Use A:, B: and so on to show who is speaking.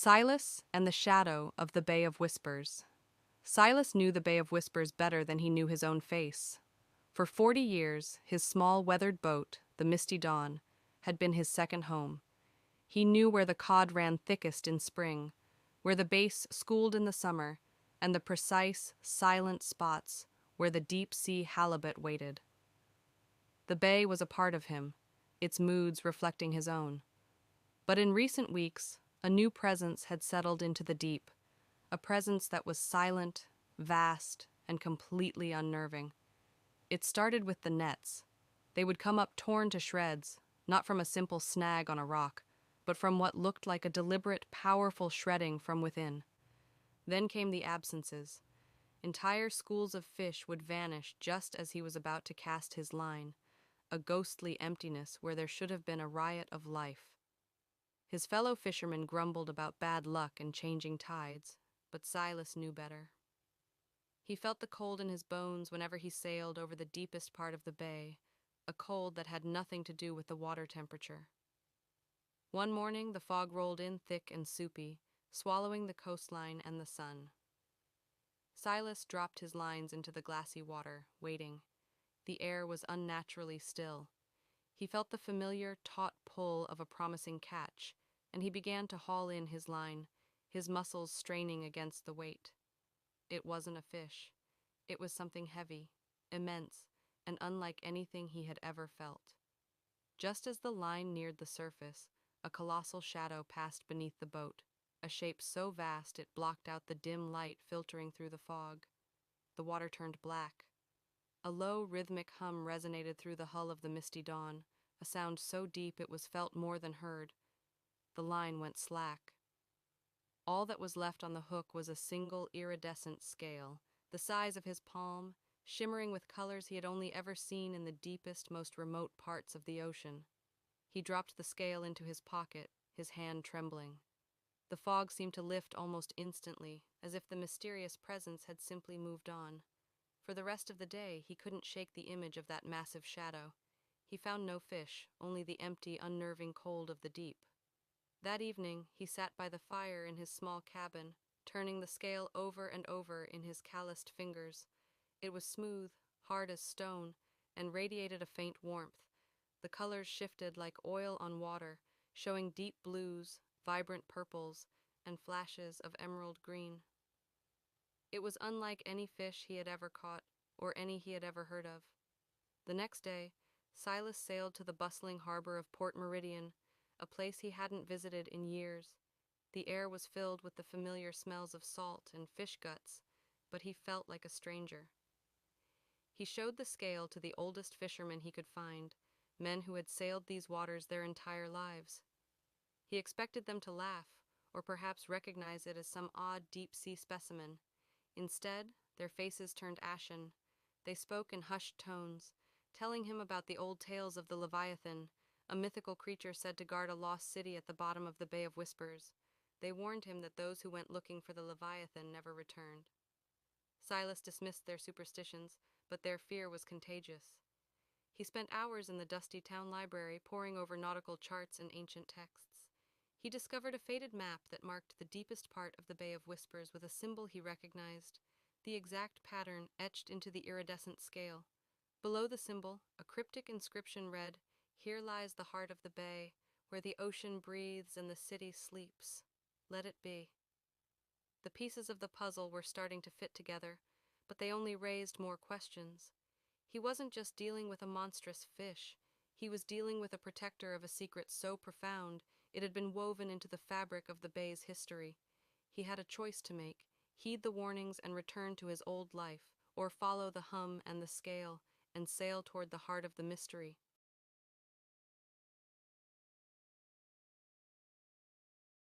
A: Silas and the Shadow of the Bay of Whispers. Silas knew the Bay of Whispers better than he knew his own face. For 40 years, his small weathered boat, the Misty Dawn, had been his second home. He knew where the cod ran thickest in spring, where the bass schooled in the summer, and the precise, silent spots where the deep-sea halibut waited. The bay was a part of him, its moods reflecting his own. But in recent weeks, a new presence had settled into the deep, a presence that was silent, vast, and completely unnerving. It started with the nets. They would come up torn to shreds, not from a simple snag on a rock, but from what looked like a deliberate, powerful shredding from within. Then came the absences. Entire schools of fish would vanish just as he was about to cast his line, a ghostly emptiness where there should have been a riot of life. His fellow fishermen grumbled about bad luck and changing tides, but Silas knew better. He felt the cold in his bones whenever he sailed over the deepest part of the bay, a cold that had nothing to do with the water temperature. One morning, the fog rolled in thick and soupy, swallowing the coastline and the sun. Silas dropped his lines into the glassy water, waiting. The air was unnaturally still. He felt the familiar, taut pull of a promising catch, and he began to haul in his line, his muscles straining against the weight. It wasn't a fish. It was something heavy, immense, and unlike anything he had ever felt. Just as the line neared the surface, a colossal shadow passed beneath the boat, a shape so vast it blocked out the dim light filtering through the fog. The water turned black. A low, rhythmic hum resonated through the hull of the Misty Dawn, a sound so deep it was felt more than heard. The line went slack. All that was left on the hook was a single iridescent scale, the size of his palm, shimmering with colors he had only ever seen in the deepest, most remote parts of the ocean. He dropped the scale into his pocket, his hand trembling. The fog seemed to lift almost instantly, as if the mysterious presence had simply moved on. For the rest of the day, he couldn't shake the image of that massive shadow. He found no fish, only the empty, unnerving cold of the deep. That evening, he sat by the fire in his small cabin, turning the scale over and over in his calloused fingers. It was smooth, hard as stone, and radiated a faint warmth. The colors shifted like oil on water, showing deep blues, vibrant purples, and flashes of emerald green. It was unlike any fish he had ever caught, or any he had ever heard of. The next day, Silas sailed to the bustling harbor of Port Meridian, a place he hadn't visited in years. The air was filled with the familiar smells of salt and fish guts, but he felt like a stranger. He showed the scale to the oldest fishermen he could find, men who had sailed these waters their entire lives. He expected them to laugh, or perhaps recognize it as some odd deep-sea specimen. Instead, their faces turned ashen. They spoke in hushed tones, telling him about the old tales of the Leviathan, a mythical creature said to guard a lost city at the bottom of the Bay of Whispers. They warned him that those who went looking for the Leviathan never returned. Silas dismissed their superstitions, but their fear was contagious. He spent hours in the dusty town library poring over nautical charts and ancient texts. He discovered a faded map that marked the deepest part of the Bay of Whispers with a symbol he recognized, the exact pattern etched into the iridescent scale. Below the symbol, a cryptic inscription read, "Here lies the heart of the bay, where the ocean breathes and the city sleeps. Let it be." The pieces of the puzzle were starting to fit together, but they only raised more questions. He wasn't just dealing with a monstrous fish. He was dealing with a protector of a secret so profound it had been woven into the fabric of the bay's history. He had a choice to make: heed the warnings and return to his old life, or follow the hum and the scale and sail toward the heart of the mystery.